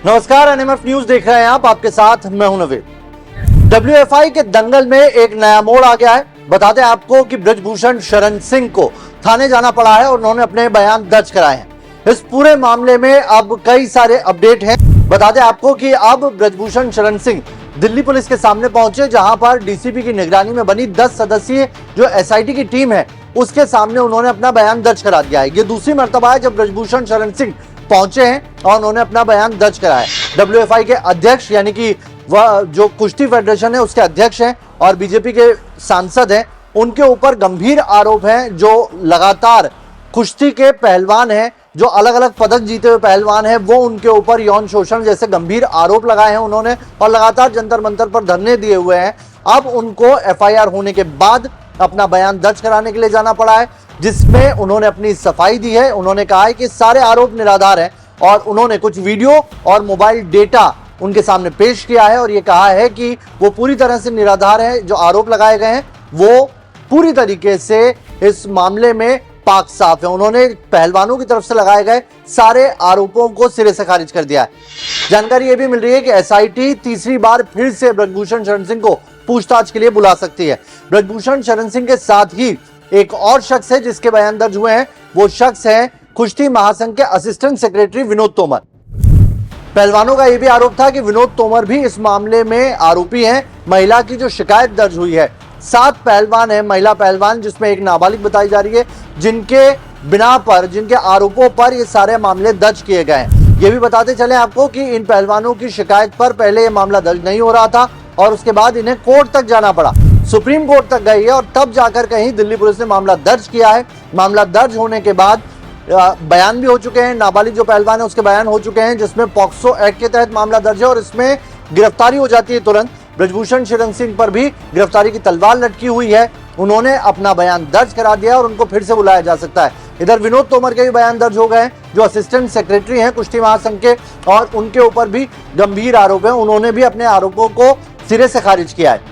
नमस्कार, NMF news देख रहे हैं आप। आपके साथ मैं हूं नवीन। डब्ल्यूएफआई के दंगल में एक नया मोड़ आ गया है। बता दें आपको कि ब्रजभूषण शरण सिंह को थाने जाना पड़ा है और उन्होंने अपने बयान दर्ज कराए हैं। इस पूरे मामले में अब कई सारे अपडेट हैं। बता दें आपको कि अब ब्रजभूषण शरण सिंह दिल्ली पुलिस के सामने पहुंचे, जहां पर डीसीपी की निगरानी में बनी 10 सदस्यीय जो एसआईटी की टीम है उसके सामने उन्होंने अपना बयान दर्ज करा दिया है। ये दूसरी मर्तबा है जब ब्रजभूषण शरण सिंह पहुंचे हैं और उन्होंने अपना बयान दर्ज कराया। डब्ल्यूएफआई के अध्यक्ष यानी कि वह जो कुश्ती फेडरेशन है उसके अध्यक्ष हैं और बीजेपी के सांसद हैं, उनके ऊपर गंभीर आरोप हैं। जो लगातार कुश्ती के पहलवान हैं, जो अलग अलग पदक जीते हुए पहलवान हैं, वो उनके ऊपर यौन शोषण जैसे गंभीर आरोप लगाए हैं उन्होंने और लगातार जंतर मंतर पर धरने दिए हुए हैं। अब उनको एफआईआर होने के बाद अपना बयान दर्ज कराने के लिए जाना पड़ा है, जिसमें उन्होंने अपनी सफाई दी है। उन्होंने कहा है कि सारे आरोप निराधार हैं और उन्होंने कुछ वीडियो और मोबाइल डेटा उनके सामने पेश किया है और ये कहा है कि वो पूरी तरह से निराधार है। जो आरोप लगाए गए हैं वो पूरी तरीके से इस मामले में पाक साफ है। उन्होंने पहलवानों की तरफ से लगाए गए सारे आरोपों को सिरे से खारिज कर दिया है। जानकारी ये भी मिल रही है कि एसआईटी तीसरी बार फिर से ब्रजभूषण शरण सिंह को पूछताछ के लिए बुला सकती है। ब्रजभूषण शरण सिंह के साथ ही एक और शख्स है जिसके बयान दर्ज हुए हैं। वो शख्स है कुश्ती महासंघ के असिस्टेंट सेक्रेटरी विनोद तोमर। पहलवानों का यह भी आरोप था कि विनोद तोमर भी इस मामले में आरोपी हैं। महिला की जो शिकायत दर्ज हुई है, 7 पहलवान है, महिला पहलवान, जिसमें एक नाबालिग बताई जा रही है, जिनके बिना पर, जिनके आरोपों पर ये सारे मामले दर्ज किए गए हैं। ये भी बताते चले आपको कि इन पहलवानों की शिकायत पर पहले ये मामला दर्ज नहीं हो रहा था और उसके बाद इन्हें कोर्ट तक जाना पड़ा, सुप्रीम कोर्ट तक गई है और तब जाकर कहीं दिल्ली पुलिस ने मामला दर्ज किया है। मामला दर्ज होने के बाद बयान भी हो चुके हैं। नाबालिग जो पहलवान है उसके बयान हो चुके हैं, जिसमें पॉक्सो एक्ट के तहत मामला दर्ज है और इसमें गिरफ्तारी हो जाती है तुरंत। ब्रजभूषण शरण सिंह पर भी गिरफ्तारी की तलवार लटकी हुई है। उन्होंने अपना बयान दर्ज करा दिया और उनको फिर से बुलाया जा सकता है। इधर विनोद तोमर के भी बयान दर्ज हो गए, जो असिस्टेंट सेक्रेटरी हैं कुश्ती महासंघ के, और उनके ऊपर भी गंभीर आरोप है। उन्होंने भी अपने आरोपों को सिरे से खारिज किया है।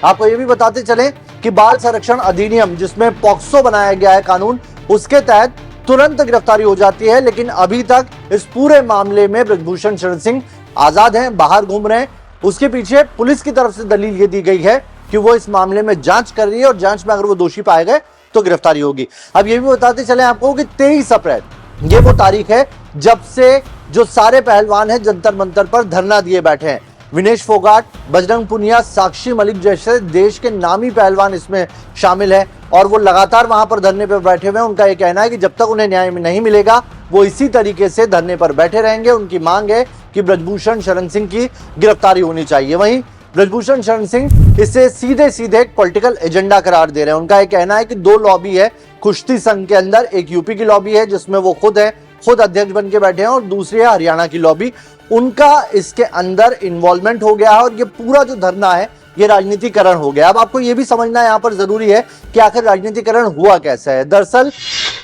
आपको ये भी बताते चले कि बाल संरक्षण अधिनियम, जिसमें पॉक्सो बनाया गया है कानून, उसके तहत तुरंत गिरफ्तारी हो जाती है। लेकिन अभी तक इस पूरे मामले में ब्रजभूषण शरण सिंह आजाद हैं, बाहर घूम रहे हैं। उसके पीछे पुलिस की तरफ से दलील ये दी गई है कि वो इस मामले में जांच कर रही है और जांच में अगर वो दोषी पाए गए तो गिरफ्तारी होगी। अब ये भी बताते चले आपको कि 23 अप्रैल ये वो तारीख है जब से जो सारे पहलवान हैं जंतर मंतर पर धरना दिए बैठे हैं। विनेश फोगाट, बजरंग पुनिया, साक्षी मलिक जैसे देश के नामी पहलवान इसमें शामिल हैं और वो लगातार वहां पर धरने पर बैठे हुए हैं। उनका ये कहना है कि जब तक उन्हें न्याय नहीं मिलेगा वो इसी तरीके से धरने पर बैठे रहेंगे। उनकी मांग है कि ब्रजभूषण शरण सिंह की गिरफ्तारी होनी चाहिए। वहीं ब्रजभूषण शरण सिंह इसे सीधे सीधे एक पॉलिटिकल एजेंडा करार दे रहे हैं। उनका ये कहना है कि 2 लॉबी है कुश्ती संघ के अंदर, एक यूपी की लॉबी है जिसमें वो खुद अध्यक्ष बन के बैठे हैं और दूसरी है हरियाणा की लॉबी। उनका इसके अंदर इन्वॉल्वमेंट हो गया है और ये पूरा जो धरना है ये राजनीतिकरण हो गया। अब आपको ये भी समझना यहाँ पर जरूरी है कि आखिर राजनीतिकरण हुआ कैसा है। दरअसल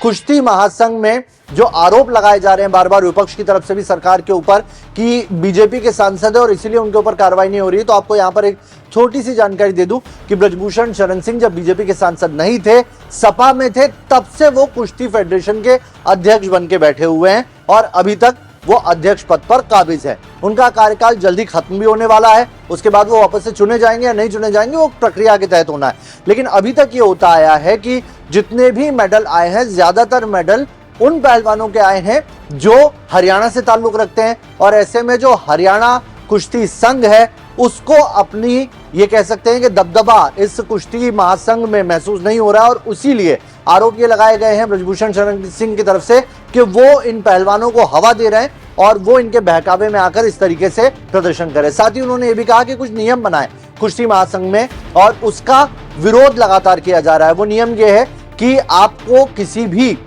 कुश्ती महासंघ में जो आरोप लगाए जा रहे हैं बार बार विपक्ष की तरफ से भी सरकार के ऊपर कि बीजेपी के सांसद है और इसीलिए उनके ऊपर कार्रवाई नहीं हो रही है, तो आपको यहाँ पर एक छोटी सी जानकारी दे दूं कि ब्रजभूषण शरण सिंह जब बीजेपी के सांसद नहीं थे, सपा में थे, तब से वो कुश्ती फेडरेशन के अध्यक्ष बन के बैठे हुए हैं और अभी तक वो अध्यक्ष पद पर काबिज है। उनका कार्यकाल जल्दी खत्म भी होने वाला है। उसके बाद वो वापस से चुने जाएंगे या नहीं चुने जाएंगे वो प्रक्रिया के तहत होना है। लेकिन अभी तक ये होता आया है कि जितने भी मेडल आए हैं, ज्यादातर मेडल उन पहलवानों के आए हैं जो हरियाणा से ताल्लुक रखते हैं और ऐसे में जो हरियाणा कुश्ती संघ है उसको अपनी ये कह सकते हैं कि दबदबा इस कुश्ती महासंघ में महसूस नहीं हो रहा है और उसीलिए आरोप ये लगाए गए हैं ब्रजभूषण शरण सिंह की तरफ से कि वो इन पहलवानों को हवा दे रहे हैं और वो इनके बहकावे में आकर इस तरीके से प्रदर्शन करे। साथ ही उन्होंने ये भी कहा कि कुछ नियम बनाए कुश्ती महासंघ में और उसका विरोध लगातार किया जा रहा है। वो नियम ये है कि आपको किसी भी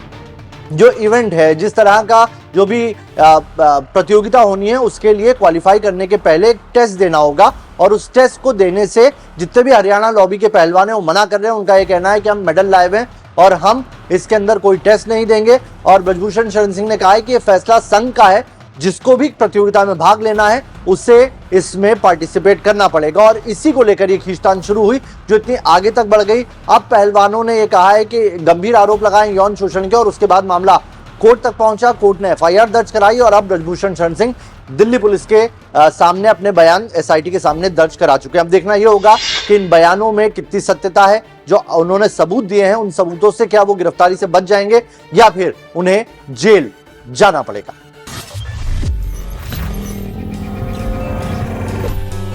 जो इवेंट है, जिस तरह का जो भी प्रतियोगिता होनी है, उसके लिए क्वालिफाई करने के पहले एक टेस्ट देना होगा और उस टेस्ट को देने से जितने भी हरियाणा लॉबी के पहलवान हैं वो मना कर रहे हैं। उनका ये कहना है कि हम मेडल लाए हुए हैं और हम इसके अंदर कोई टेस्ट नहीं देंगे। और ब्रजभूषण शरण सिंह ने कहा है कि ये फैसला संघ का है, जिसको भी प्रतियोगिता में भाग लेना है उसे इसमें पार्टिसिपेट करना पड़ेगा और इसी को लेकर ये खींचतान शुरू हुई जो इतनी आगे तक बढ़ गई। अब पहलवानों ने ये कहा है कि गंभीर आरोप लगाए यौन शोषण के और उसके बाद मामला कोर्ट तक पहुंचा, कोर्ट ने एफआईआर दर्ज कराई और अब ब्रजभूषण शरण सिंह दिल्ली पुलिस के सामने अपने बयान एसआईटी के सामने दर्ज करा चुके हैं। अब देखना यह होगा कि इन बयानों में कितनी सत्यता है, जो उन्होंने सबूत दिए हैं उन सबूतों से क्या वो गिरफ्तारी से बच जाएंगे या फिर उन्हें जेल जाना पड़ेगा।